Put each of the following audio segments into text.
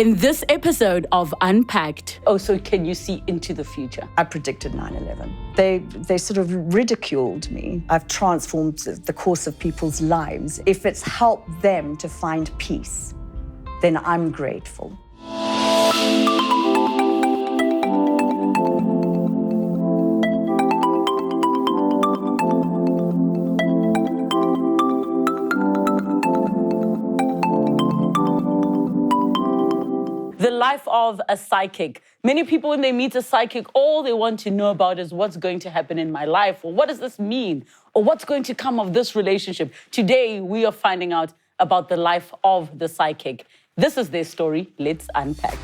In this episode of Unpacked, so can you see into the future? I predicted 9/11. They sort of ridiculed me. I've transformed the course of people's lives. If it's helped them to find peace, then I'm grateful. The life of a psychic. Many people, when they meet a psychic, all they want to know about is what's going to happen in my life, or what does this mean, or what's going to come of this relationship. Today, we are finding out about the life of the psychic. This is their story. Let's unpack.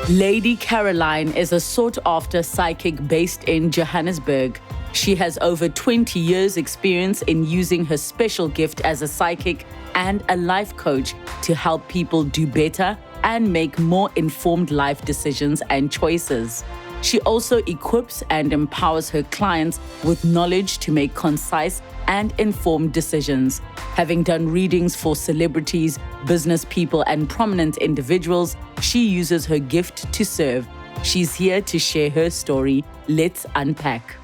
Lady Caroline is a sought-after psychic based in Johannesburg. She has over 20 years' experience in using her special gift as a psychic and a life coach to help people do better and make more informed life decisions and choices. She also equips and empowers her clients with knowledge to make concise and informed decisions. Having done readings for celebrities, business people, and prominent individuals, she uses her gift to serve. She's here to share her story. Let's unpack.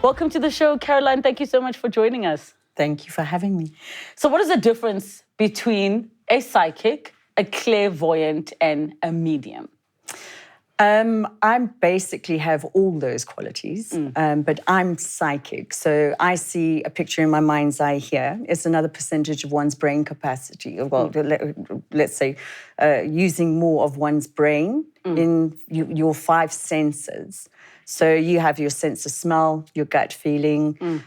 Welcome to the show, Caroline. Thank you so much for joining us. Thank you for having me. So what is the difference between a psychic, a clairvoyant, and a medium? I basically have all those qualities, but I'm psychic. So I see a picture in my mind's eye here. It's another percentage of one's brain capacity. Well, let's say using more of one's brain in your five senses. So you have your sense of smell, your gut feeling,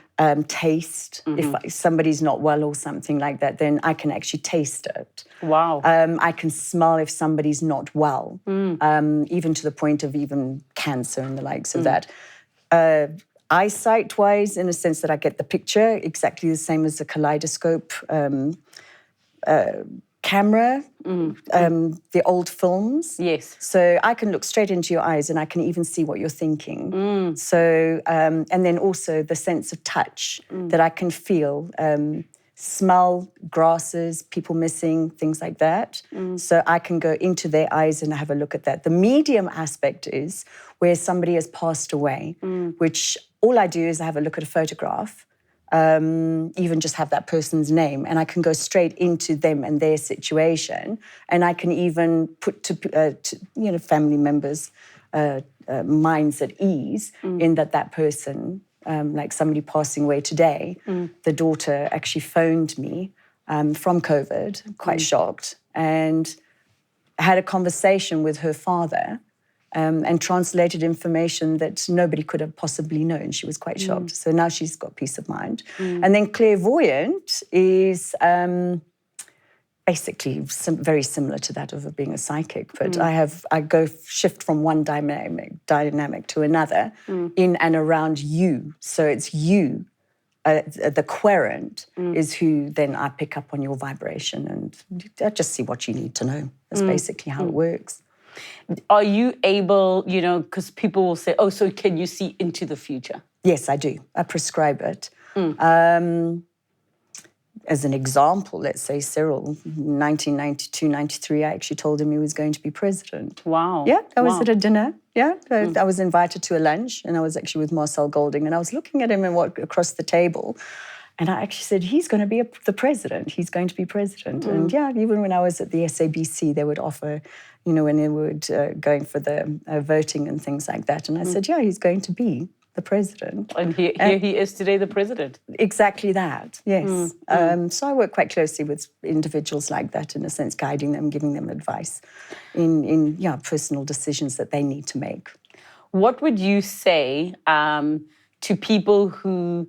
taste. If somebody's not well or something like that, then I can actually taste it. Wow. I can smell if somebody's not well, even to the point of even cancer and the likes of that. Eyesight-wise, in a sense that I get the picture, exactly the same as the kaleidoscope camera, the old films. Yes. So I can look straight into your eyes and I can even see what you're thinking. So, and then also the sense of touch that I can feel, smell grasses, people missing, things like that. So I can go into their eyes and have a look at that. The medium aspect is where somebody has passed away, which all I do is I have a look at a photograph, even just have that person's name, and I can go straight into them and their situation, and I can even put to family members' minds at ease in that person, like somebody passing away today. The daughter actually phoned me from COVID, quite shocked, and had a conversation with her father. And translated information that nobody could have possibly known. She was quite shocked. So now she's got peace of mind. And then clairvoyant is basically very similar to that of being a psychic. But I go shift from one dynamic to another in and around you. So it's you. The querent is who then I pick up on your vibration, and I just see what you need to know. That's basically how it works. Are you able, because people will say, so can you see into the future? Yes, I do. I prescribe it. As an example, let's say Cyril, 1992, 93, I actually told him he was going to be president. Wow. Yeah, I was at a dinner. Yeah, I was invited to a lunch, and I was actually with Marcel Golding, and I was looking at him and across the table. And I actually said, he's going to be the president. He's going to be president. And yeah, even when I was at the SABC, they would offer, when they were going for the voting and things like that. And I said, yeah, he's going to be the president. And here he is today, the president. Exactly that, yes. So I work quite closely with individuals like that, in a sense, guiding them, giving them advice in personal decisions that they need to make. What would you say to people who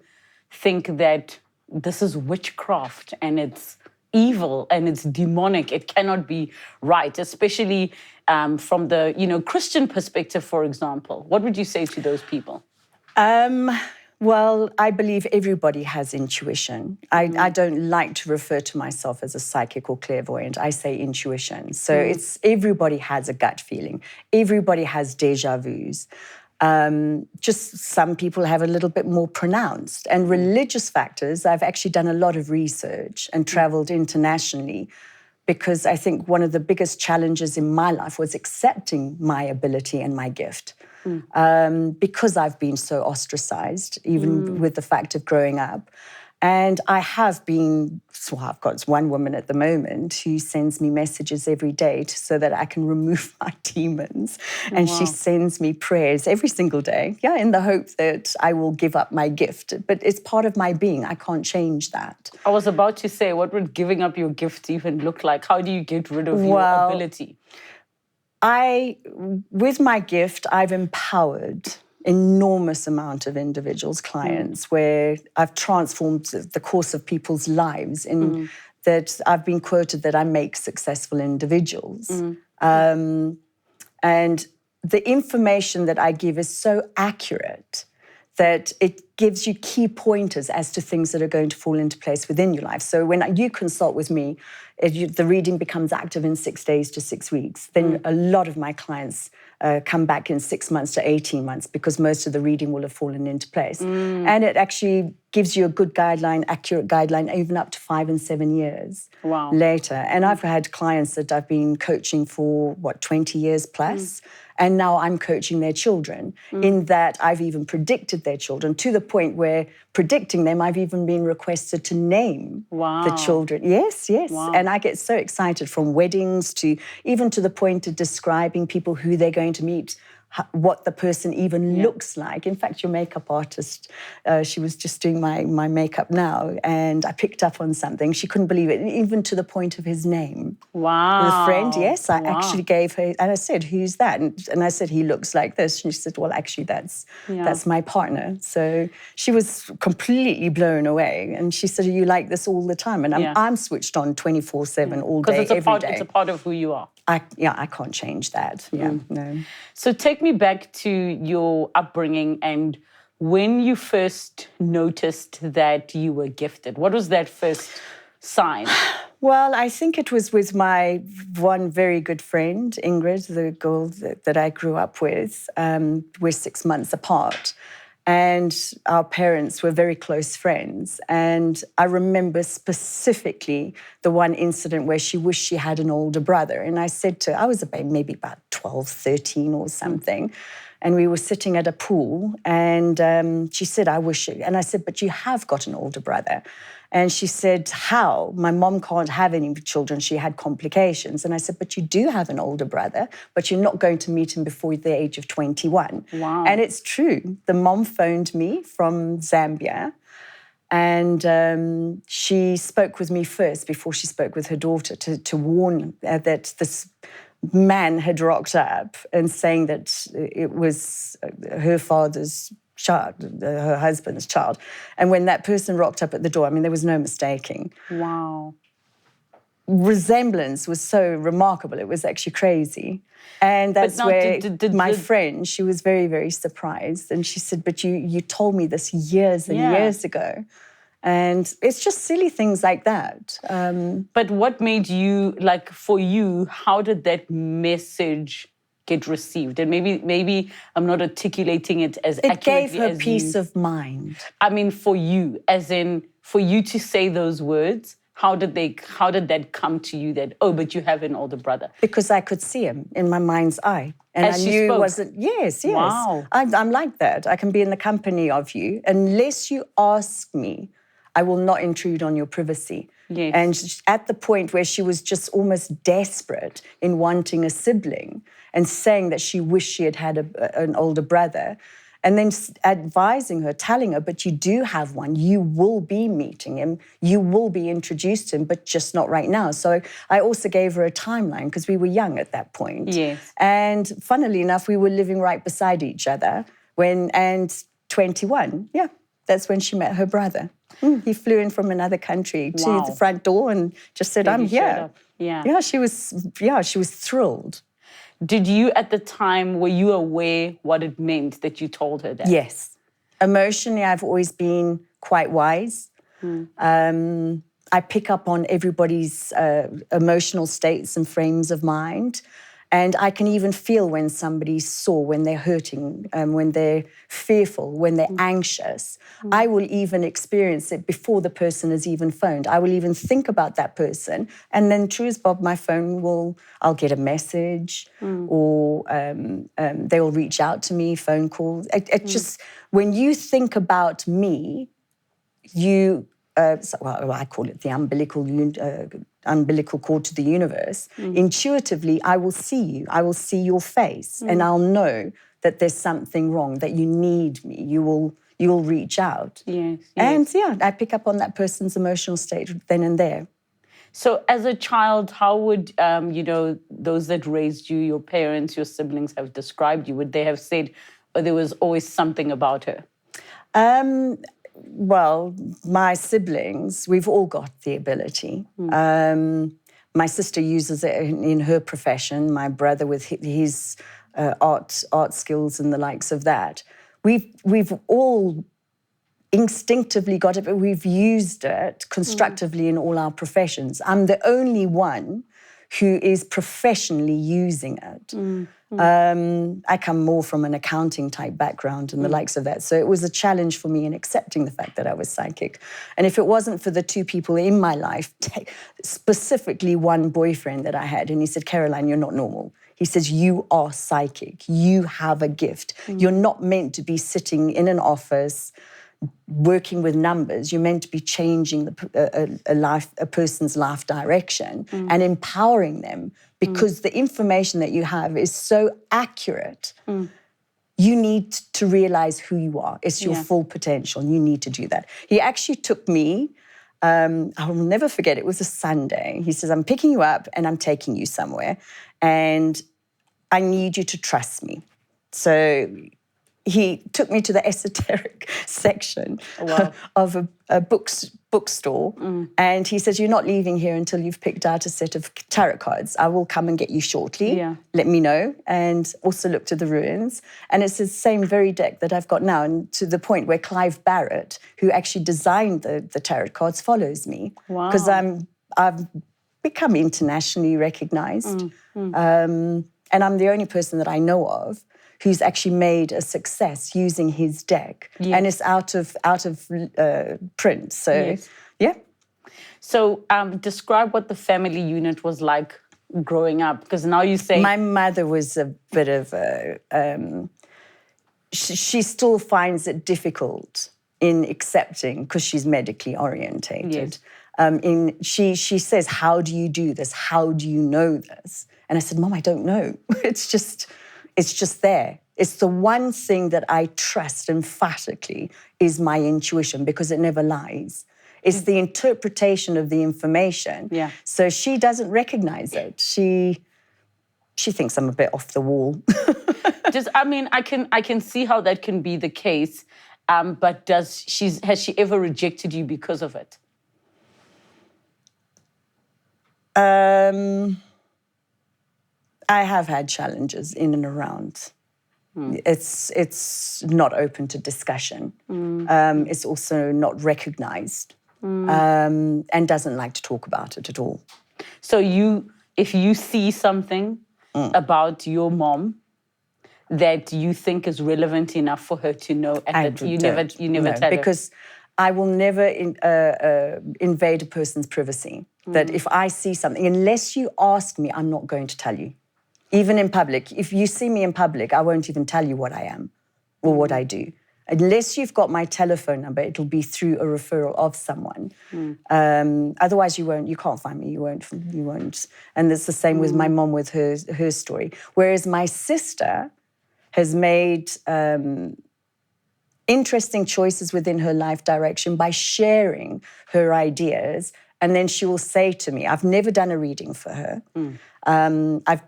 think that this is witchcraft and it's evil and it's demonic, it cannot be right, especially from the Christian perspective, for example? What would you say to those people? Well, I believe everybody has intuition. I don't like to refer to myself as a psychic or clairvoyant. I say intuition. So it's everybody has a gut feeling. Everybody has déjà vus. Just some people have a little bit more pronounced. And religious factors, I've actually done a lot of research and traveled internationally because I think one of the biggest challenges in my life was accepting my ability and my gift. Because I've been so ostracized, even with the fact of growing up. And I have been, so I've got one woman at the moment who sends me messages every day so that I can remove my demons. And she sends me prayers every single day, in the hope that I will give up my gift. But it's part of my being. I can't change that. I was about to say, what would giving up your gift even look like? How do you get rid of your ability? With my gift, I've empowered enormous amount of individuals, clients, where I've transformed the course of people's lives in that I've been quoted that I make successful individuals. And the information that I give is so accurate that it gives you key pointers as to things that are going to fall into place within your life. So when you consult with me, the reading becomes active in 6 days to 6 weeks. Then a lot of my clients come back in 6 months to 18 months because most of the reading will have fallen into place. And it actually gives you a good guideline, accurate guideline, even up to 5 and 7 years later. And I've had clients that I've been coaching for, 20 years plus. And now I'm coaching their children in that I've even predicted their children to the point where predicting them, I've even been requested to name the children. Yes. And I get so excited from weddings to even to the point of describing people who they're going to meet, what the person even looks like. In fact, your makeup artist, she was just doing my makeup now, and I picked up on something. She couldn't believe it, even to the point of his name. Wow. The friend, yes, I actually gave her, and I said, who's that? And I said, he looks like this. And she said, well, actually, that's my partner. So she was completely blown away. And she said, are you like this all the time? And I'm switched on 24/7 all day, every day. It's a part of who you are. I can't change that. No. So take me back to your upbringing and when you first noticed that you were gifted. What was that first sign? Well, I think it was with my one very good friend, Ingrid, the girl that I grew up with. We're 6 months apart. And our parents were very close friends. And I remember specifically the one incident where she wished she had an older brother. And I said to her, I was about maybe about 12, 13 or something. And we were sitting at a pool. And she said, I wish you. And I said, but you have got an older brother. And she said, how? My mom can't have any children. She had complications. And I said, but you do have an older brother, but you're not going to meet him before the age of 21. Wow. And it's true. The mom phoned me from Zambia. And she spoke with me first before she spoke with her daughter to warn that this man had rocked up and saying that it was her father's child, her husband's child. And when that person rocked up at the door, I mean, there was no mistaking. Wow. Resemblance was so remarkable. It was actually crazy. And that's where my friend, she was very, very surprised. And she said, but you told me this years and years ago. And it's just silly things like that. But what made you, like for you, how did that message get received? And maybe I'm not articulating it as accurately as It gave her peace of mind. I mean, for you, as in for you to say those words, how did that come to you that, oh, but you have an older brother? Because I could see him in my mind's eye. And as I knew spoke. It wasn't, yes. Wow. I'm like that. I can be in the company of you. Unless you ask me, I will not intrude on your privacy. Yes. And at the point where she was just almost desperate in wanting a sibling and saying that she wished she had an older brother, and then advising her, telling her, but you do have one. You will be meeting him. You will be introduced to him, but just not right now. So I also gave her a timeline because we were young at that point. Yes. And funnily enough, we were living right beside each other and 21, that's when she met her brother. He flew in from another country to the front door and just said, I'm here. Yeah, she was thrilled. Did you, at the time, were you aware what it meant that you told her that? Yes. Emotionally, I've always been quite wise. I pick up on everybody's emotional states and frames of mind. And I can even feel when somebody's sore, when they're hurting, when they're fearful, when they're anxious. I will even experience it before the person has even phoned. I will even think about that person. And then, true as Bob, my phone I'll get a message or they'll reach out to me, phone calls. It just, when you think about me, I call it the umbilical cord to the universe. Intuitively, I will see you. I will see your face, and I'll know that there's something wrong, that you need me. You will reach out. Yes. And I pick up on that person's emotional state then and there. So as a child, how would, those that raised you, your parents, your siblings have described you? Would they have said, oh, there was always something about her? Well, my siblings, we've all got the ability. My sister uses it in her profession, my brother with his art skills and the likes of that. We've all instinctively got it, but we've used it constructively in all our professions. I'm the only one who is professionally using it. I come more from an accounting type background and the likes of that. So it was a challenge for me in accepting the fact that I was psychic. And if it wasn't for the two people in my life, specifically one boyfriend that I had, and he said, Caroline, you're not normal. He says, you are psychic. You have a gift. You're not meant to be sitting in an office working with numbers. You're meant to be changing a person's life direction and empowering them, because the information that you have is so accurate. You need to realize who you are. It's your full potential. You need to do that. He actually took me, I will never forget, it was a Sunday. He says, I'm picking you up and I'm taking you somewhere, and I need you to trust me. So he took me to the esoteric section of a bookstore. And he says, you're not leaving here until you've picked out a set of tarot cards. I will come and get you shortly. Let me know. And also looked at the ruins. And it's the same very deck that I've got now, and to the point where Clive Barrett, who actually designed the tarot cards, follows me. Because I've become internationally recognized. And I'm the only person that I know of who's actually made a success using his deck. And it's out of print. So, So describe what the family unit was like growing up, because now you say... My mother was a bit of a... she still finds it difficult in accepting, because she's medically orientated. She says, how do you do this? How do you know this? And I said, Mom, I don't know. It's just there. It's the one thing that I trust emphatically is my intuition, because it never lies. It's the interpretation of the information. So she doesn't recognize it. She thinks I'm a bit off the wall. I can see how that can be the case. But has she ever rejected you because of it? I have had challenges in and around. It's not open to discussion. It's also not recognized, and doesn't like to talk about it at all. So if you see something about your mom that you think is relevant enough for her to know, and you never tell her? Because I will never invade a person's privacy. That if I see something, unless you ask me, I'm not going to tell you. Even in public, if you see me in public, I won't even tell you what I am or what I do. Unless you've got my telephone number, it'll be through a referral of someone. Otherwise, you can't find me. You won't. And it's the same with my mom with her story. Whereas my sister has made interesting choices within her life direction by sharing her ideas. And then she will say to me, I've never done a reading for her. I've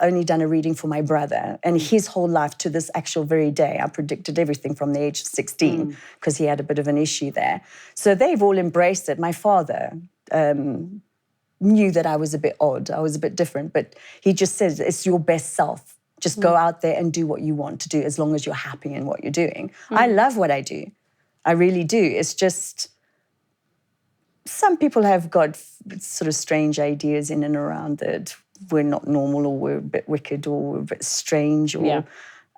only done a reading for my brother, and his whole life to this actual very day, I predicted everything from the age of 16 because he had a bit of an issue there. So they've all embraced it. My father knew that I was a bit odd, I was a bit different, but he just says, it's your best self. Just go out there and do what you want to do as long as you're happy in what you're doing. I love what I do. I really do. It's just... some people have got sort of strange ideas in and around it. we're not normal, or we're a bit wicked, or we're a bit strange, or Yeah.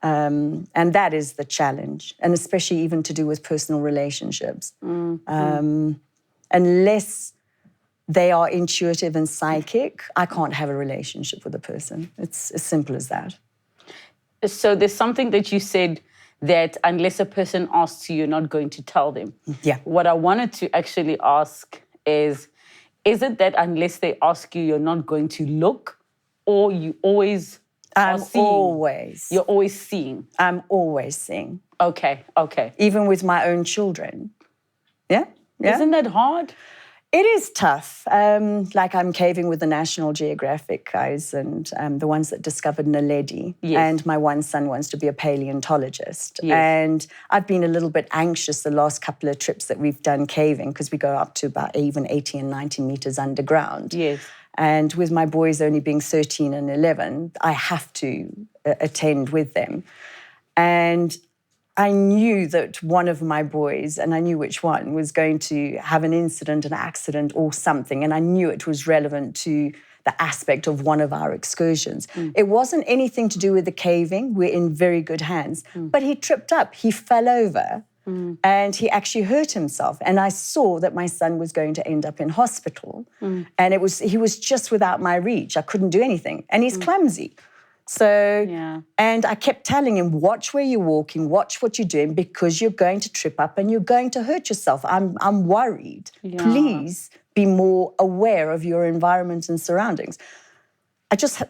and that is the challenge, and especially even to do with personal relationships. Unless they are intuitive and psychic, I can't have a relationship with a person. It's as simple as that. So there's something that you said that unless a person asks you, you're not going to tell them. Yeah. What I wanted to actually ask is it that unless they ask you, you're not going to look, or you always are seeing? You're always seeing. I'm always seeing. Okay. Even with my own children. Yeah. Isn't that hard? It is tough. Like I'm caving with the National Geographic guys and the ones that discovered Naledi. Yes. And my one son wants to be a paleontologist. Yes. And I've been a little bit anxious the last couple of trips that we've done caving, because we go up to about even 80 and 90 meters underground. Yes. And with my boys only being 13 and 11, I have to attend with them. And I knew that one of my boys, and I knew which one, was going to have an incident, an accident or something, and I knew it was relevant to the aspect of one of our excursions. It wasn't anything to do with the caving. We're in very good hands. But he tripped up, he fell over, and he actually hurt himself. And I saw that my son was going to end up in hospital. And he was just without my reach. I couldn't do anything. And he's clumsy. So, and I kept telling him, watch where you're walking, watch what you're doing, because you're going to trip up and you're going to hurt yourself. I'm worried. Yeah. Please be more aware of your environment and surroundings.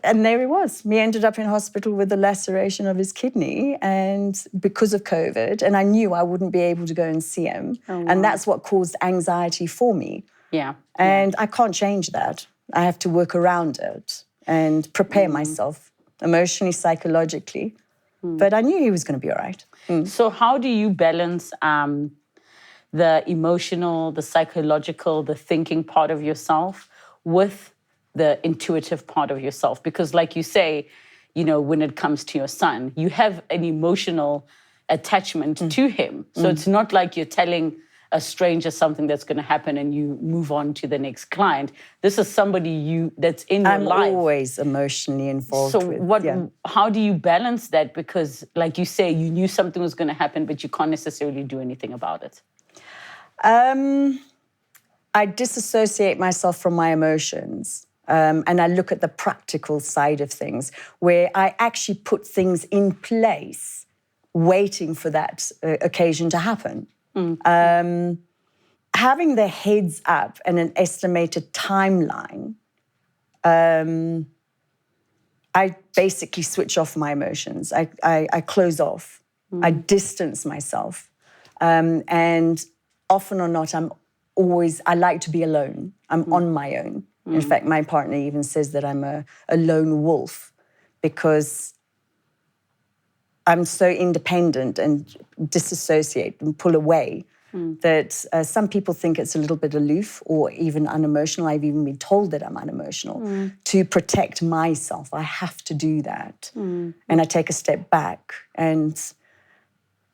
And there he was. He ended up in hospital with a laceration of his kidney, and because of COVID, and I knew I wouldn't be able to go and see him. Oh, wow. And that's what caused anxiety for me. Yeah. And I can't change that. I have to work around it and prepare myself emotionally, psychologically. But I knew he was going to be all right. So how do you balance the emotional, the psychological, the thinking part of yourself with the intuitive part of yourself? Because like you say, when it comes to your son, you have an emotional attachment to him. So it's not like you're telling a stranger something that's going to happen and you move on to the next client. This is somebody that's in your life. I'm always emotionally involved with. How do you balance that? Because like you say, you knew something was going to happen, but you can't necessarily do anything about it. I disassociate myself from my emotions. And I look at the practical side of things, where I actually put things in place waiting for that occasion to happen. Having the heads up and an estimated timeline, I basically switch off my emotions. I close off. I distance myself. And often or not, I like to be alone. I'm on my own. In fact, my partner even says that I'm a lone wolf, because I'm so independent and disassociate and pull away that some people think it's a little bit aloof or even unemotional. I've even been told that I'm unemotional. To protect myself, I have to do that. And I take a step back, and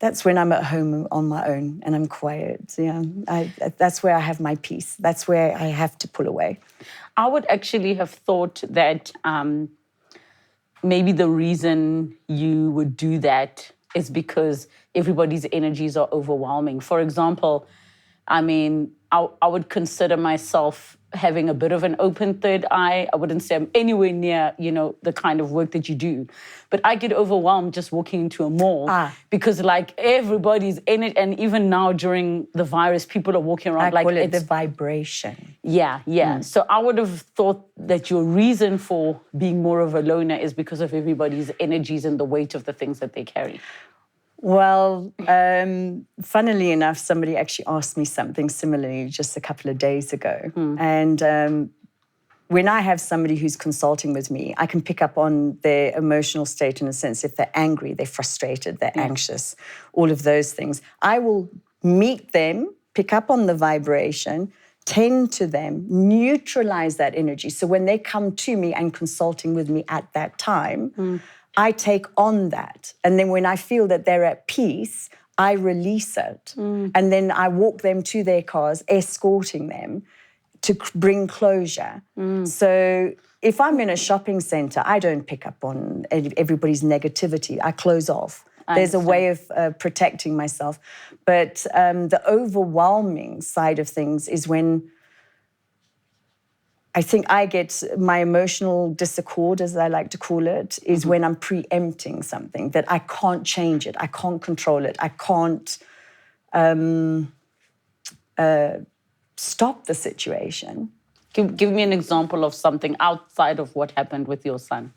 that's when I'm at home on my own and I'm quiet. Yeah, that's where I have my peace. That's where I have to pull away. I would actually have thought that maybe the reason you would do that is because everybody's energies are overwhelming. For example, I would consider myself having a bit of an open third eye. I wouldn't say I'm anywhere near, the kind of work that you do. But I get overwhelmed just walking into a mall because like everybody's in it. And even now during the virus, people are walking around I call it the vibration. Yeah. So I would have thought that your reason for being more of a loner is because of everybody's energies and the weight of the things that they carry. Well, funnily enough, somebody actually asked me something similarly just a couple of days ago. And when I have somebody who's consulting with me, I can pick up on their emotional state in a sense. If they're angry, they're frustrated, they're anxious, all of those things. I will meet them, pick up on the vibration, tend to them, neutralize that energy. So when they come to me and consulting with me at that time, I take on that. And then when I feel that they're at peace, I release it. And then I walk them to their cars, escorting them to bring closure. So if I'm in a shopping center, I don't pick up on everybody's negativity. I close off. There's a way of protecting myself. But the overwhelming side of things is when I think I get my emotional disaccord, as I like to call it, is when I'm preempting something, that I can't change it, I can't control it, I can't stop the situation. Give me an example of something outside of what happened with your son.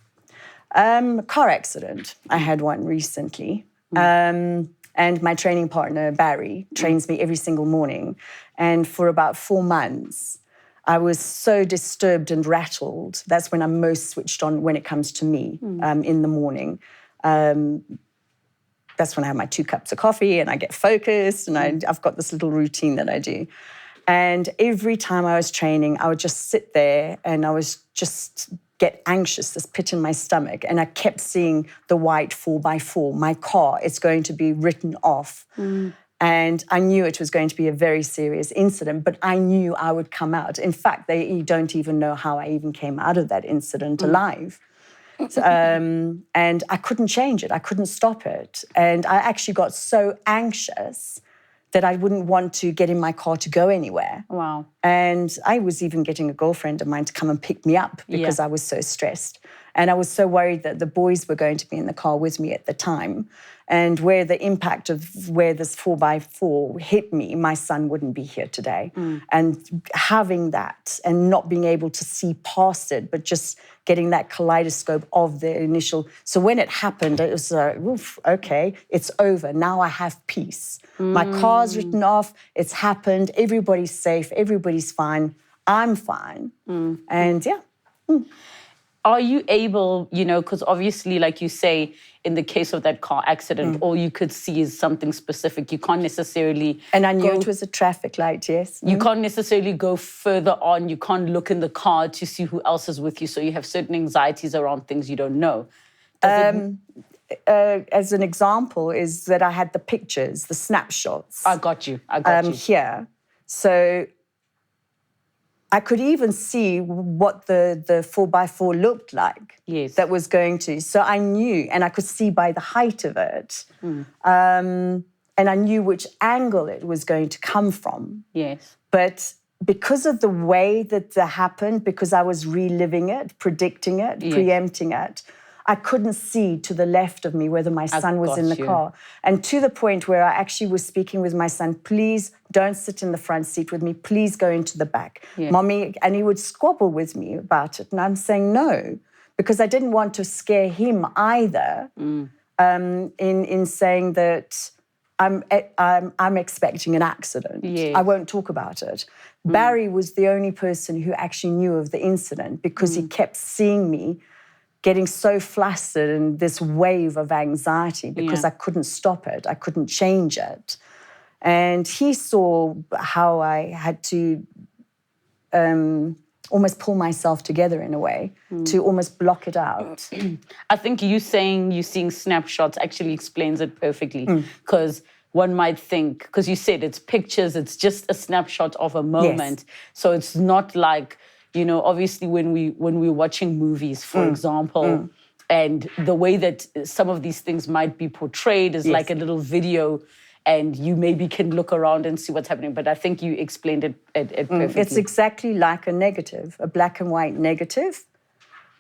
Car accident. I had one recently. And my training partner, Barry, trains me every single morning. And for about 4 months, I was so disturbed and rattled. That's when I'm most switched on when it comes to me in the morning. That's when I have my 2 cups of coffee and I get focused and I've got this little routine that I do. And every time I was training, I would just sit there and I was just get anxious, this pit in my stomach. And I kept seeing the white 4x4, my car, it's going to be written off. And I knew it was going to be a very serious incident, but I knew I would come out. In fact, you don't even know how I even came out of that incident alive. And I couldn't change it. I couldn't stop it. And I actually got so anxious that I wouldn't want to get in my car to go anywhere. Wow. And I was even getting a girlfriend of mine to come and pick me up because I was so stressed. And I was so worried that the boys were going to be in the car with me at the time. And where the impact of where this 4x4 hit me, my son wouldn't be here today. And having that and not being able to see past it, but just getting that kaleidoscope of the initial. So when it happened, it was like, oof, okay, it's over. Now I have peace. My car's written off. It's happened. Everybody's safe. Everybody's fine. I'm fine. And yeah. Are you able, because obviously, like you say, in the case of that car accident, all you could see is something specific. You can't necessarily... And I knew it was a traffic light, yes. You can't necessarily go further on. You can't look in the car to see who else is with you. So you have certain anxieties around things you don't know. As an example, is that I had the pictures, the snapshots. I got you. Here. So I could even see what the 4x4 looked like. Yes. That was going to. So I knew, and I could see by the height of it. And I knew which angle it was going to come from. Yes. But because of the way that happened, because I was reliving it, predicting it, preempting it, I couldn't see to the left of me whether my son was in the car. And to the point where I actually was speaking with my son, please don't sit in the front seat with me. Please go into the back. Mommy, and he would squabble with me about it. And I'm saying no, because I didn't want to scare him either in saying that I'm expecting an accident. I won't talk about it. Barry was the only person who actually knew of the incident because he kept seeing me getting so flustered and this wave of anxiety because I couldn't stop it. I couldn't change it. And he saw how I had to almost pull myself together in a way to almost block it out. I think you saying you're seeing snapshots actually explains it perfectly because one might think, because you said it's pictures, it's just a snapshot of a moment. So it's not like, obviously when we're watching movies, for example, and the way that some of these things might be portrayed is like a little video and you maybe can look around and see what's happening. But I think you explained it perfectly. It's exactly like a negative, a black and white negative.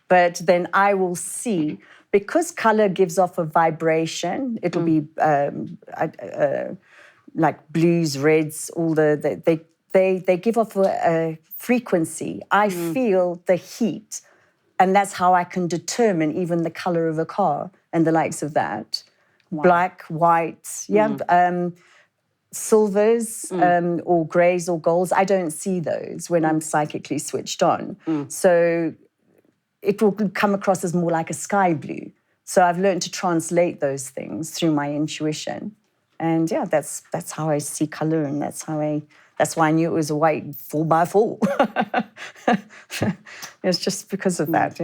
But then I will see, because color gives off a vibration, it'll be like blues, reds, all they give off a frequency. I feel the heat, and that's how I can determine even the color of a car and the likes of that. Wow. Black, white, silvers or greys or golds. I don't see those when I'm psychically switched on. So it will come across as more like a sky blue. So I've learned to translate those things through my intuition. And that's how I see color, and that's why I knew it was a white 4x4. It's just because of that,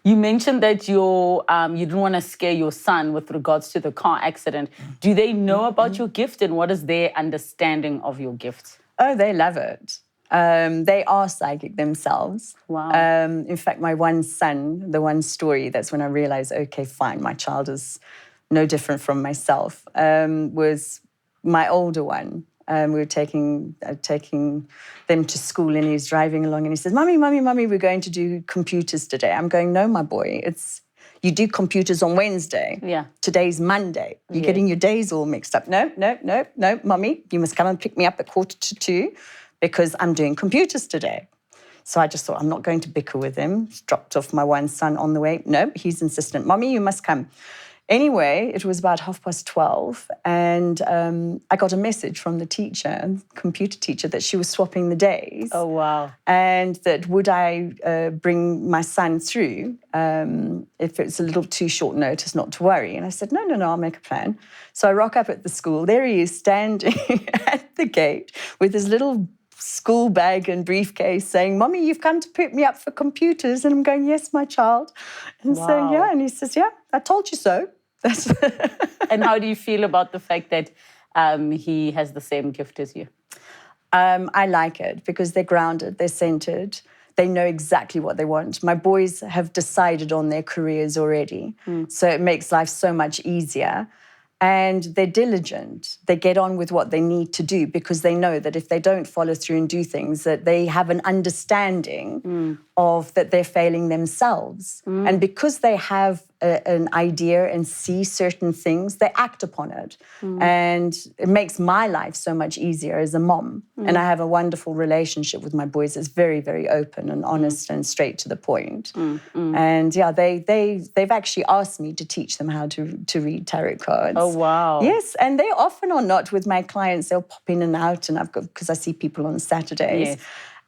You mentioned that you didn't want to scare your son with regards to the car accident. Do they know about your gift, and what is their understanding of your gift? Oh, they love it. They are psychic themselves. Wow. In fact, my one son, the one story, that's when I realized, okay, fine, my child is no different from myself, was my older one. We were taking them to school, and he's driving along, and he says, Mummy, we're going to do computers today. I'm going, no, my boy, you do computers on Wednesday. Yeah. Today's Monday. You're Yeah. getting your days all mixed up. No, Mummy, you must come and pick me up at 1:45 because I'm doing computers today. So I just thought, I'm not going to bicker with him. Dropped off my one son on the way. No, he's insistent. Mummy, you must come. Anyway, it was about 12:30, and I got a message from the teacher, computer teacher, that she was swapping the days. Oh, wow. And that would I bring my son through if it's a little too short notice, not to worry. And I said, no, I'll make a plan. So I rock up at the school. There he is standing at the gate with his little school bag and briefcase saying, Mommy, you've come to pick me up for computers. And I'm going, yes, my child. And Wow. so, yeah. And he says, yeah, I told you so. And how do you feel about the fact that he has the same gift as you? I like it because they're grounded, they're centered, they know exactly what they want. My boys have decided on their careers already, so it makes life so much easier. And they're diligent. They get on with what they need to do because they know that if they don't follow through and do things, that they have an understanding of that they're failing themselves. And because they have an idea and see certain things, they act upon it. And it makes my life so much easier as a mom. And I have a wonderful relationship with my boys. It's very, very open and honest and straight to the point. And yeah, they've actually asked me to teach them how to read tarot cards. Oh, wow. Yes, and they often or not with my clients, they'll pop in and out, and because I see people on Saturdays. Yes.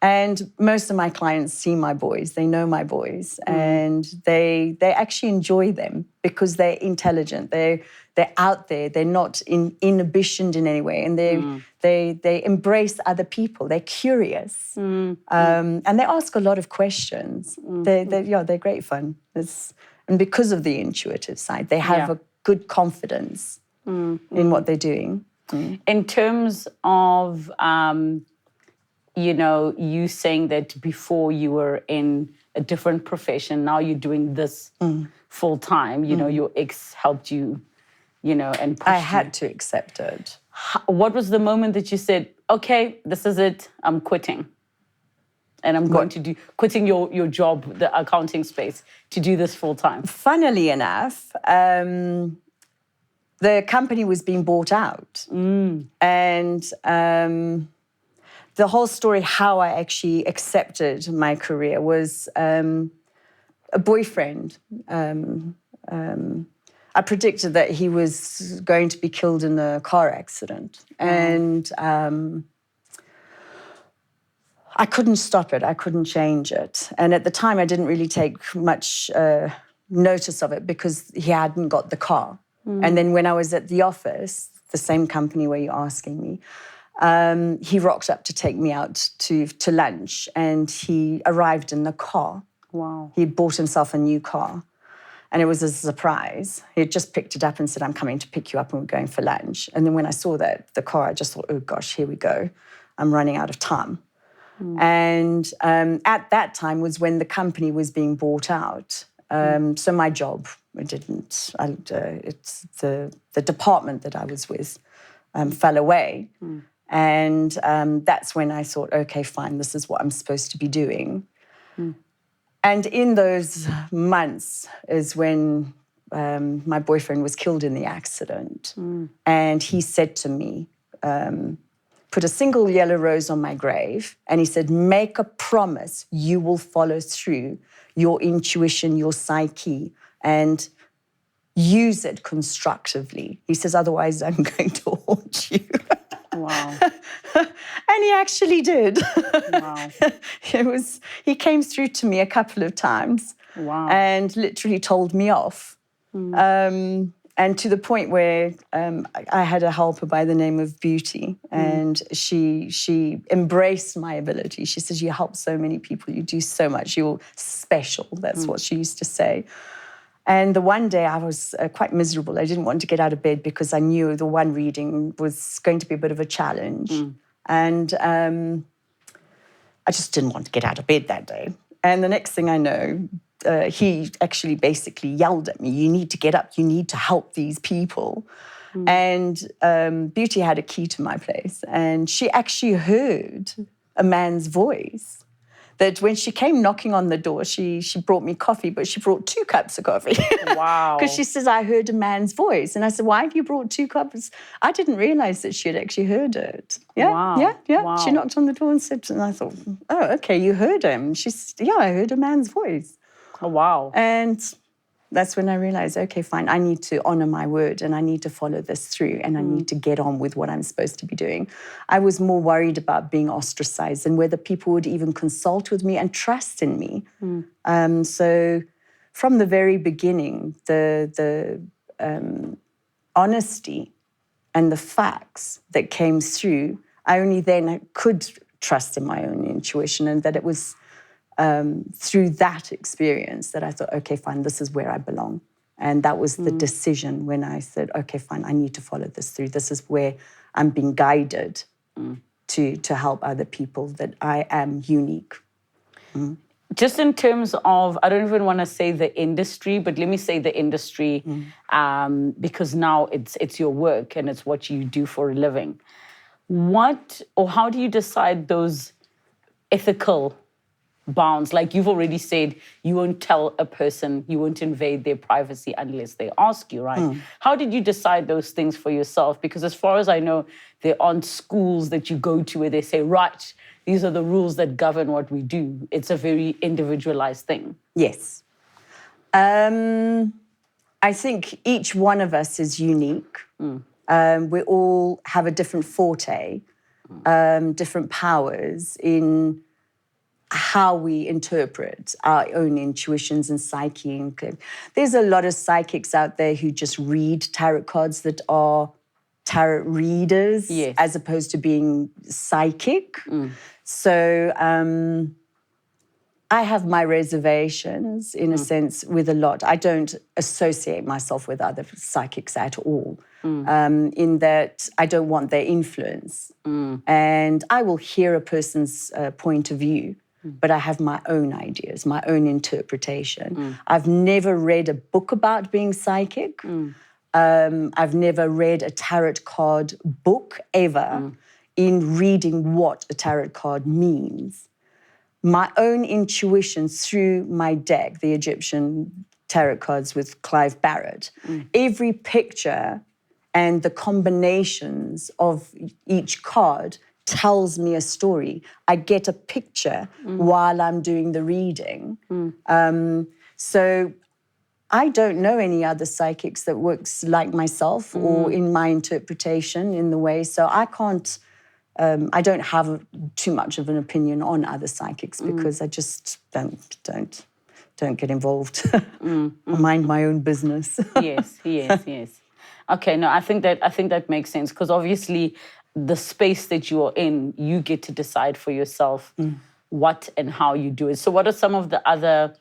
And most of my clients see my boys, they know my boys, and they actually enjoy them because they're intelligent, they're out there, they're not inhibitioned in any way, and they embrace other people, they're curious, and they ask a lot of questions. They're great fun. And because of the intuitive side, they have a good confidence in what they're doing. In terms of, you saying that before you were in a different profession, now you're doing this full time, your ex helped you, and pushed I had to accept it. What was the moment that you said, okay, this is it, I'm quitting? And I'm going to quitting your job, the accounting space, to do this full time? Funnily enough, the company was being bought out. And the whole story, how I actually accepted my career was a boyfriend. I predicted that he was going to be killed in a car accident. And I couldn't stop it. I couldn't change it. And at the time, I didn't really take much notice of it because he hadn't got the car. And then when I was at the office, the same company where you're asking me, he rocked up to take me out to lunch, and he arrived in the car. Wow. He bought himself a new car, and it was a surprise. He had just picked it up and said, I'm coming to pick you up and we're going for lunch. And then when I saw the car, I just thought, oh gosh, here we go. I'm running out of time. And at that time was when the company was being bought out. So my job, it's the department that I was with fell away. And that's when I thought, okay, fine, this is what I'm supposed to be doing. And in those months is when my boyfriend was killed in the accident. And he said to me, put a single yellow rose on my grave. And he said, make a promise you will follow through your intuition, your psyche, and use it constructively. He says, otherwise I'm going to haunt you. Wow. And he actually did. Wow. He came through to me a couple of times. Wow. And literally told me off. And to the point where I had a helper by the name of Beauty, and she embraced my ability. She says, you help so many people, you do so much, you're special. That's what she used to say. And the one day I was quite miserable. I didn't want to get out of bed because I knew the one reading was going to be a bit of a challenge. And I just didn't want to get out of bed that day. And the next thing I know, he actually basically yelled at me, you need to get up, you need to help these people. And Beauty had a key to my place, and she actually heard a man's voice. That when she came knocking on the door, she brought me coffee, but she brought 2 cups of coffee. Wow. Because she says, I heard a man's voice. And I said, why have you brought 2 cups? I didn't realize that she had actually heard it. Yeah, Wow. yeah. Wow. She knocked on the door and said, and I thought, oh, okay, you heard him. She said, yeah, I heard a man's voice. Oh, wow. And that's when I realized, okay, fine, I need to honor my word and I need to follow this through and I need to get on with what I'm supposed to be doing. I was more worried about being ostracized and whether people would even consult with me and trust in me. So from the very beginning, the honesty and the facts that came through, I only then could trust in my own intuition, and that it was through that experience that I thought, okay, fine, this is where I belong. And that was the decision when I said, okay, fine, I need to follow this through. This is where I'm being guided to help other people, that I am unique. Just in terms of, I don't even want to say the industry, but let me say the industry, because now it's your work and it's what you do for a living. What, or how do you decide those ethical bounds? Like you've already said, you won't tell a person, you won't invade their privacy unless they ask you, right? How did you decide those things for yourself? Because as far as I know, there aren't schools that you go to where they say, right, these are the rules that govern what we do. It's a very individualized thing. Yes. I think each one of us is unique. We all have a different forte, different powers in how we interpret our own intuitions and psyche. There's a lot of psychics out there who just read tarot cards that are tarot readers, yes, as opposed to being psychic. So I have my reservations, in a sense, with a lot. I don't associate myself with other psychics at all, in that I don't want their influence. And I will hear a person's point of view, but I have my own ideas, my own interpretation. I've never read a book about being psychic. I've never read a tarot card book ever in reading what a tarot card means. My own intuition through my deck, the Egyptian tarot cards with Clive Barrett, every picture and the combinations of each card tells me a story. I get a picture while I'm doing the reading. So I don't know any other psychics that works like myself or in my interpretation in the way. So I can't, I don't have too much of an opinion on other psychics because I just don't get involved. I mind my own business. Yes. Okay, no, I think that makes sense, because obviously the space that you are in, you get to decide for yourself what and how you do it. So what are some of the other,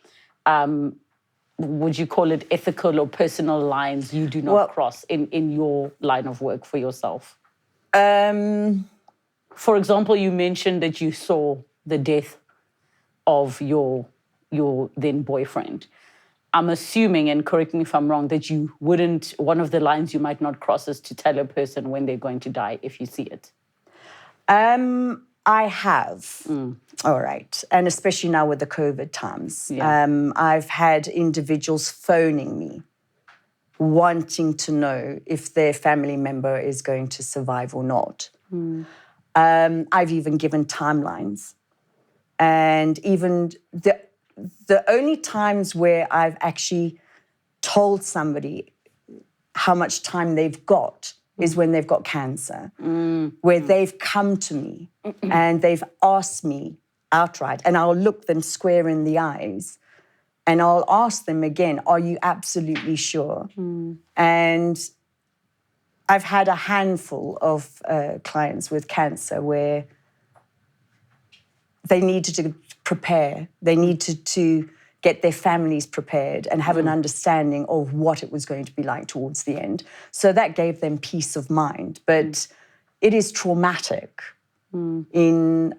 would you call it ethical or personal lines you do not cross in your line of work for yourself? For example, you mentioned that you saw the death of your then boyfriend. I'm assuming, and correct me if I'm wrong, that you wouldn't, one of the lines you might not cross is to tell a person when they're going to die if you see it. I have. All right. And especially now with the COVID times. I've had individuals phoning me, wanting to know if their family member is going to survive or not. I've even given timelines. And even the only times where I've actually told somebody how much time they've got is when they've got cancer, where they've come to me and they've asked me outright, and I'll look them square in the eyes and I'll ask them again, are you absolutely sure? And I've had a handful of clients with cancer where they needed to prepare. They needed to get their families prepared and have an understanding of what it was going to be like towards the end. So that gave them peace of mind. But it is traumatic in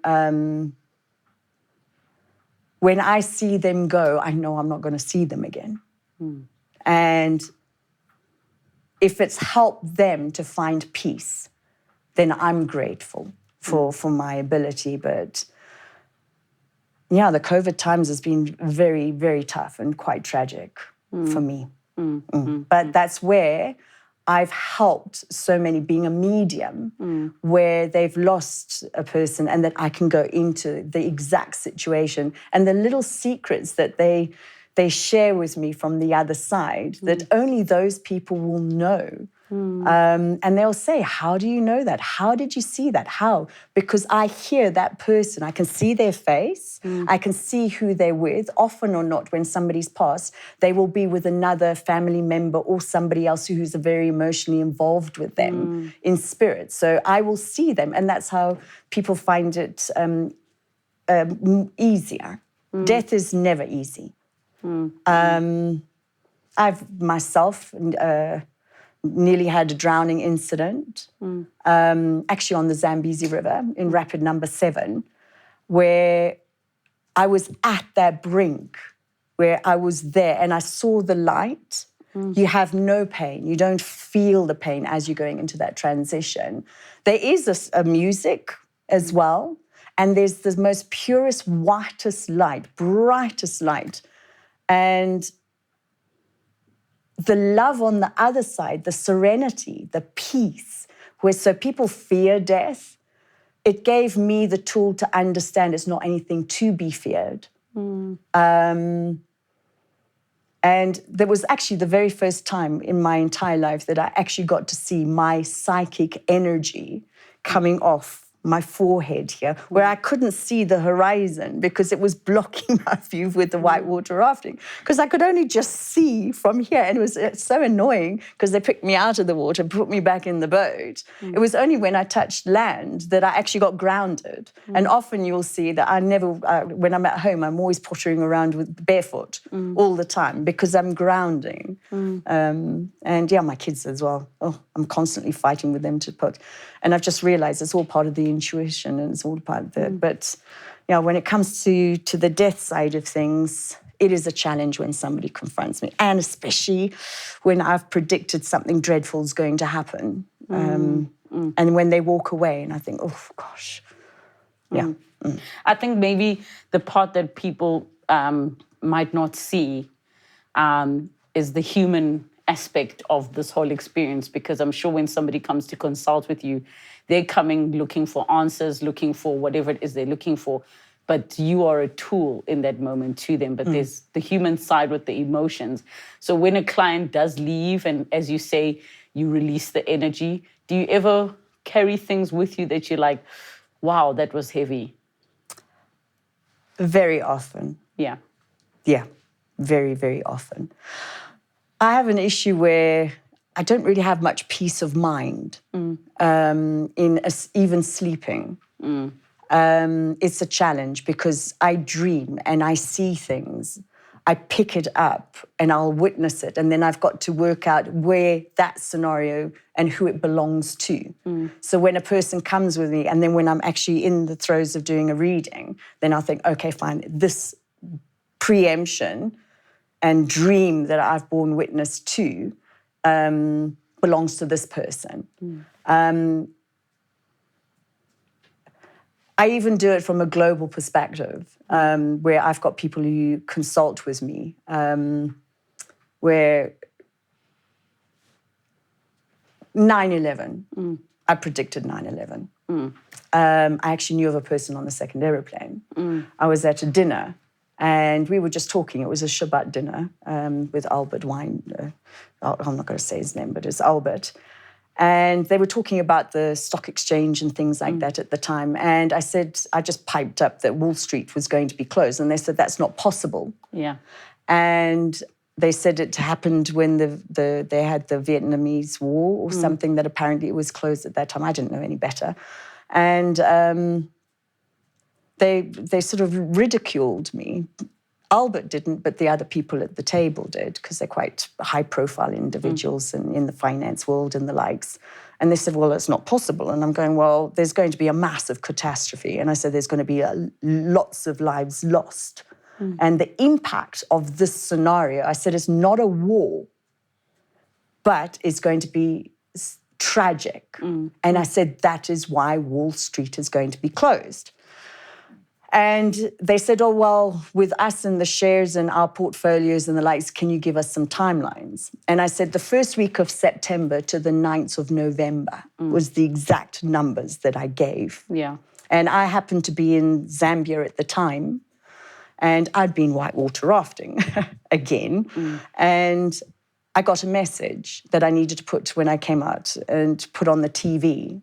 when I see them go, I know I'm not going to see them again. And if it's helped them to find peace, then I'm grateful for my ability. But yeah, the COVID times has been very, very tough and quite tragic for me. But that's where I've helped so many, being a medium, where they've lost a person, and that I can go into the exact situation and the little secrets that they share with me from the other side that only those people will know. And they'll say, how do you know that? How did you see that? How? Because I hear that person. I can see their face. I can see who they're with. Often or not, when somebody's passed, they will be with another family member or somebody else who's very emotionally involved with them in spirit. So I will see them. And that's how people find it easier. Death is never easy. I've myself nearly had a drowning incident, actually on the Zambezi River in Rapid Number 7, where I was at that brink, where I was there and I saw the light. You have no pain. You don't feel the pain as you're going into that transition. There is a music as well, and there's the most purest, whitest light, brightest light. And the love on the other side, the serenity, the peace, where so people fear death, it gave me the tool to understand it's not anything to be feared. And there was actually the very first time in my entire life that I actually got to see my psychic energy coming off my forehead here, where I couldn't see the horizon because it was blocking my view with the whitewater rafting, because I could only just see from here. And it's so annoying because they picked me out of the water, put me back in the boat. It was only when I touched land that I actually got grounded. And often you'll see that I never, when I'm at home, I'm always pottering around with barefoot all the time because I'm grounding. And yeah, my kids as well. Oh, I'm constantly fighting with them to put. And I've just realized it's all part of the intuition and it's all part of it. But yeah, when it comes to the death side of things, it is a challenge when somebody confronts me, and especially when I've predicted something dreadful is going to happen. And when they walk away and I think, oh gosh, yeah. I think maybe the part that people might not see is the human aspect of this whole experience, because I'm sure when somebody comes to consult with you, they're coming looking for answers, looking for whatever it is they're looking for, but you are a tool in that moment to them. But there's the human side with the emotions. So when a client does leave, and as you say, you release the energy, do you ever carry things with you that you're like, wow, that was heavy? Very often. Yeah. Yeah, very, very often. I have an issue where I don't really have much peace of mind even sleeping. It's a challenge because I dream and I see things. I pick it up and I'll witness it, and then I've got to work out where that scenario and who it belongs to. So when a person comes with me, and then when I'm actually in the throes of doing a reading, then I'll think, okay, fine, this preemption and dream that I've borne witness to belongs to this person. I even do it from a global perspective, where I've got people who consult with me, where 9/11, I predicted 9/11. I actually knew of a person on the second aeroplane. I was at a dinner, and we were just talking. It was a Shabbat dinner with Albert Wine. I'm not going to say his name, but it's Albert. And they were talking about the stock exchange and things like that at the time. And I said, I just piped up that Wall Street was going to be closed. And they said, that's not possible. Yeah. And they said it happened when they had the Vietnamese War or something, that apparently it was closed at that time. I didn't know any better. And they sort of ridiculed me. Albert didn't, but the other people at the table did, because they're quite high-profile individuals in the finance world and the likes. And they said, well, it's not possible. And I'm going, well, there's going to be a massive catastrophe. And I said, there's going to be lots of lives lost. And the impact of this scenario, I said, it's not a war, but it's going to be tragic. And I said, that is why Wall Street is going to be closed. And they said, oh, well, with us and the shares and our portfolios and the likes, can you give us some timelines? And I said, the first week of September to the 9th of November was the exact numbers that I gave. Yeah. And I happened to be in Zambia at the time, and I'd been whitewater rafting again. And I got a message that I needed to put when I came out and put on the TV.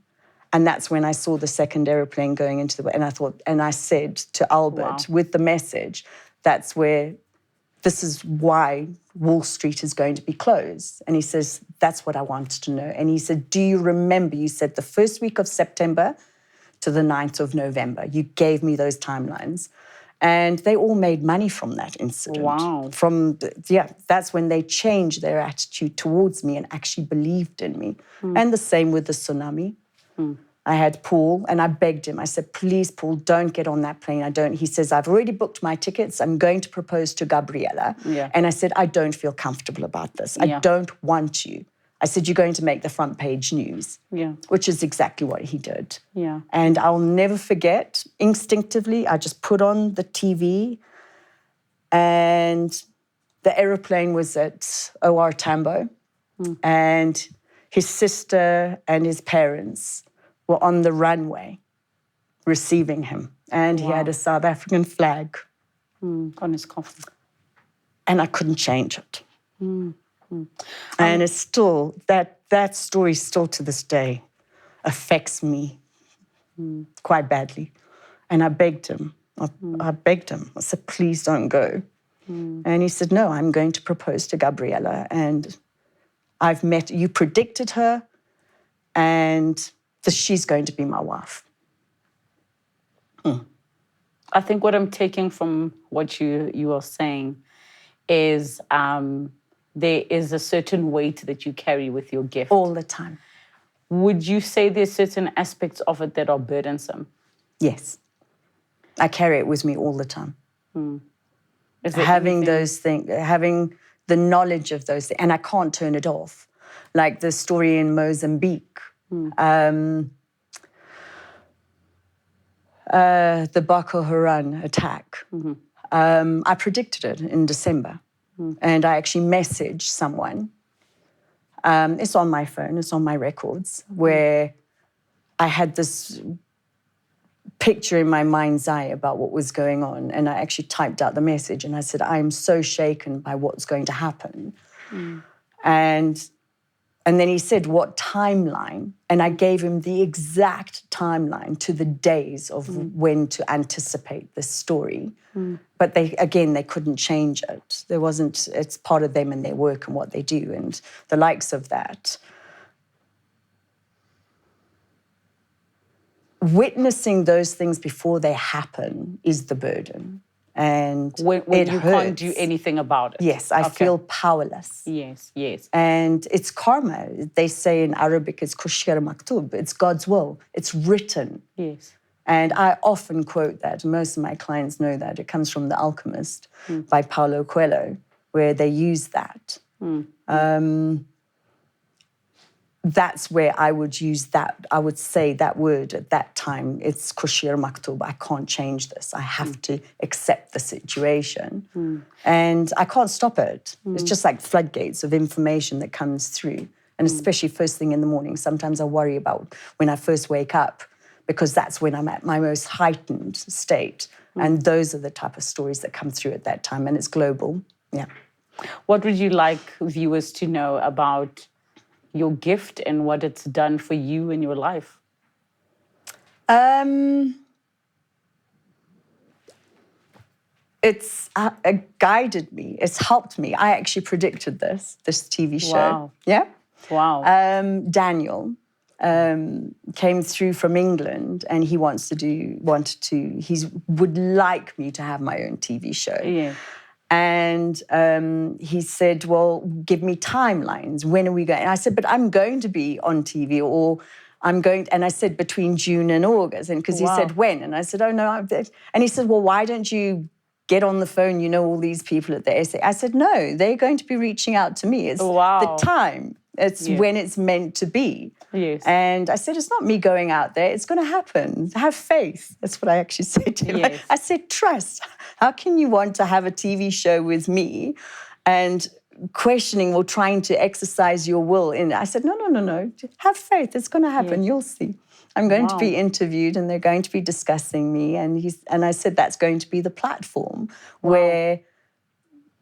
And that's when I saw the second airplane going into the... And I thought, and I said to Albert, with the message, this is why Wall Street is going to be closed. And he says, that's what I wanted to know. And he said, do you remember, you said the first week of September to the 9th of November. You gave me those timelines. And they all made money from that incident. Wow. That's when they changed their attitude towards me and actually believed in me. And the same with the tsunami. I had Paul, and I begged him. I said, please, Paul, don't get on that plane. He says, I've already booked my tickets. I'm going to propose to Gabriella. Yeah. And I said, I don't feel comfortable about this. Yeah. I don't want you. I said, you're going to make the front page news. Yeah. Which is exactly what he did. Yeah. And I'll never forget, instinctively, I just put on the TV, and the aeroplane was at OR Tambo, and his sister and his parents were on the runway receiving him. And he had a South African flag. On his coffin. And I couldn't change it. And it's still, that story still to this day affects me quite badly. And I begged him. I begged him. I said, please don't go. And he said, no, I'm going to propose to Gabriella. And you predicted her, and she's going to be my wife. I think what I'm taking from what you are saying is there is a certain weight that you carry with your gift. All the time. Would you say there's certain aspects of it that are burdensome? Yes. I carry it with me all the time. Is there Having anything- those things, having the knowledge of those things, and I can't turn it off. Like the story in Mozambique, the Boko Haram attack. I predicted it in December, and I actually messaged someone. It's on my phone, it's on my records, where I had this picture in my mind's eye about what was going on, and I actually typed out the message, and I said, I am so shaken by what's going to happen. And then he said, what timeline? And I gave him the exact timeline to the days of when to anticipate this story. But they couldn't change it. It's part of them and their work and what they do and the likes of that. Witnessing those things before they happen is the burden. And when you can't do anything about it. Yes, I feel powerless. Yes. And it's karma. They say in Arabic, it's kushir maktub. It's God's will. It's written. Yes. And I often quote that. Most of my clients know that. It comes from The Alchemist by Paulo Coelho, where they use that. That's where I would use that. I would say that word at that time. It's kushir maktub. I can't change this. I have to accept the situation. And I can't stop it. It's just like floodgates of information that comes through. And especially first thing in the morning. Sometimes I worry about when I first wake up, because that's when I'm at my most heightened state. And those are the type of stories that come through at that time. And it's global. Yeah. What would you like viewers to know about your gift and what it's done for you in your life? It's guided me. It's helped me. I actually predicted this TV show. Wow. Yeah? Wow. Daniel came through from England, and he would like me to have my own TV show. Yeah. And he said, well, give me timelines. When are we going? And I said, but I'm going to be on TV, or and I said between June and August. And because he said when? And I said, oh, no. And he said, well, why don't you get on the phone, you know, all these people at the SA. I said, no, they're going to be reaching out to me. It's the time. It's when it's meant to be. Yes. And I said, it's not me going out there. It's going to happen. Have faith. That's what I actually said to him. Yes. I said, trust. How can you want to have a TV show with me and questioning or trying to exercise your will in? I said, no. Have faith. It's going to happen. You'll see. I'm going to be interviewed and they're going to be discussing me. And I said, that's going to be the platform where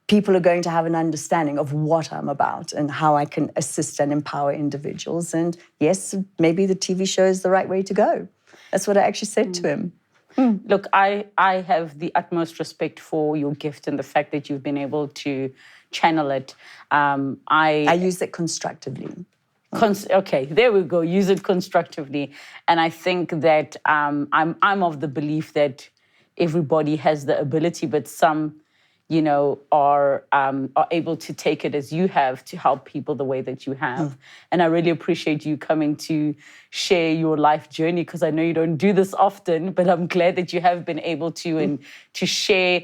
people are going to have an understanding of what I'm about and how I can assist and empower individuals. And yes, maybe the TV show is the right way to go. That's what I actually said to him. Look, I have the utmost respect for your gift and the fact that you've been able to channel it. I use it constructively. Okay, there we go. Use it constructively. And I think that I'm of the belief that everybody has the ability, but some, you know, are able to take it as you have to help people the way that you have. And I really appreciate you coming to share your life journey, because I know you don't do this often, but I'm glad that you have been able to and to share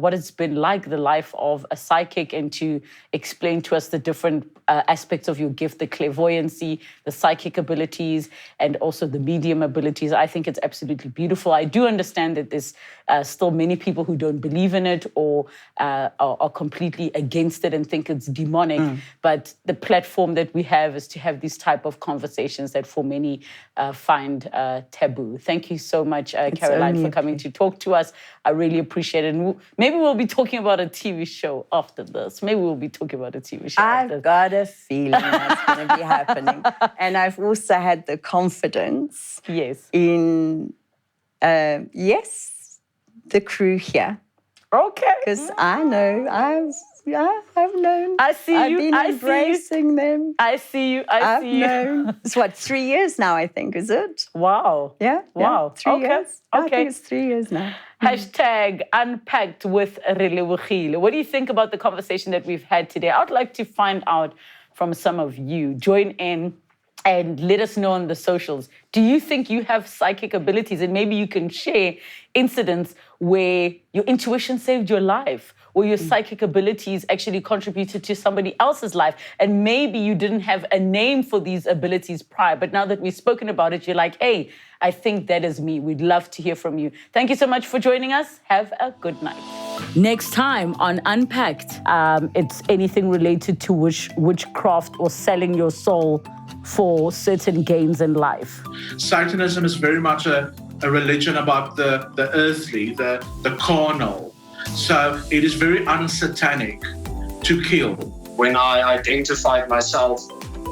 what it's been like, the life of a psychic, and to explain to us the different aspects of your gift, the clairvoyancy, the psychic abilities, and also the medium abilities. I think it's absolutely beautiful. I do understand that there's still many people who don't believe in it or are completely against it and think it's demonic. But the platform that we have is to have these type of conversations that for many find taboo. Thank you so much, Caroline, for coming to talk to us. I really appreciate it. And maybe we'll be talking about a TV show after this. Maybe we'll be talking about a TV show after this. I've got a feeling that's going to be happening. And I've also had the confidence in, the crew here. Okay. Because I know, I've known. I see I've you. been embracing them. I see you. I've see you. Known. It's 3 years now, I think, is it? Wow. Yeah. Wow. 3 years. Okay. I think it's 3 years now. Hashtag Unpacked with Relebogile. What do you think about the conversation that we've had today? I'd like to find out from some of you. Join in and let us know on the socials. Do you think you have psychic abilities? And maybe you can share incidents where your intuition saved your life, or your psychic abilities actually contributed to somebody else's life. And maybe you didn't have a name for these abilities prior, but now that we've spoken about it, you're like, hey, I think that is me. We'd love to hear from you. Thank you so much for joining us. Have a good night. Next time on Unpacked, it's anything related to witchcraft or selling your soul for certain gains in life. Satanism is very much a religion about the earthly, the carnal. So it is very unsatanic to kill. When I identified myself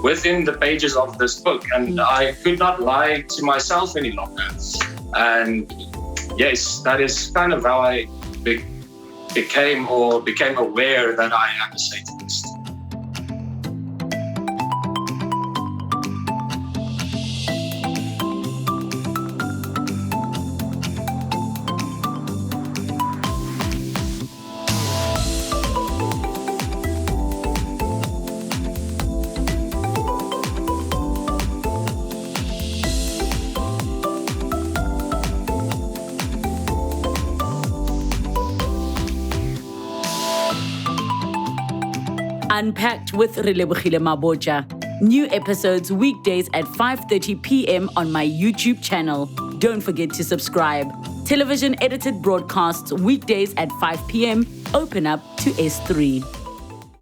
within the pages of this book, and I could not lie to myself any longer. And yes, that is kind of how I became aware that I am a Satanist. Unpacked with Relebogile Mabotja. New episodes weekdays at 5:30 p.m. on my YouTube channel. Don't forget to subscribe. Television edited broadcasts weekdays at 5 p.m. Open up to S3.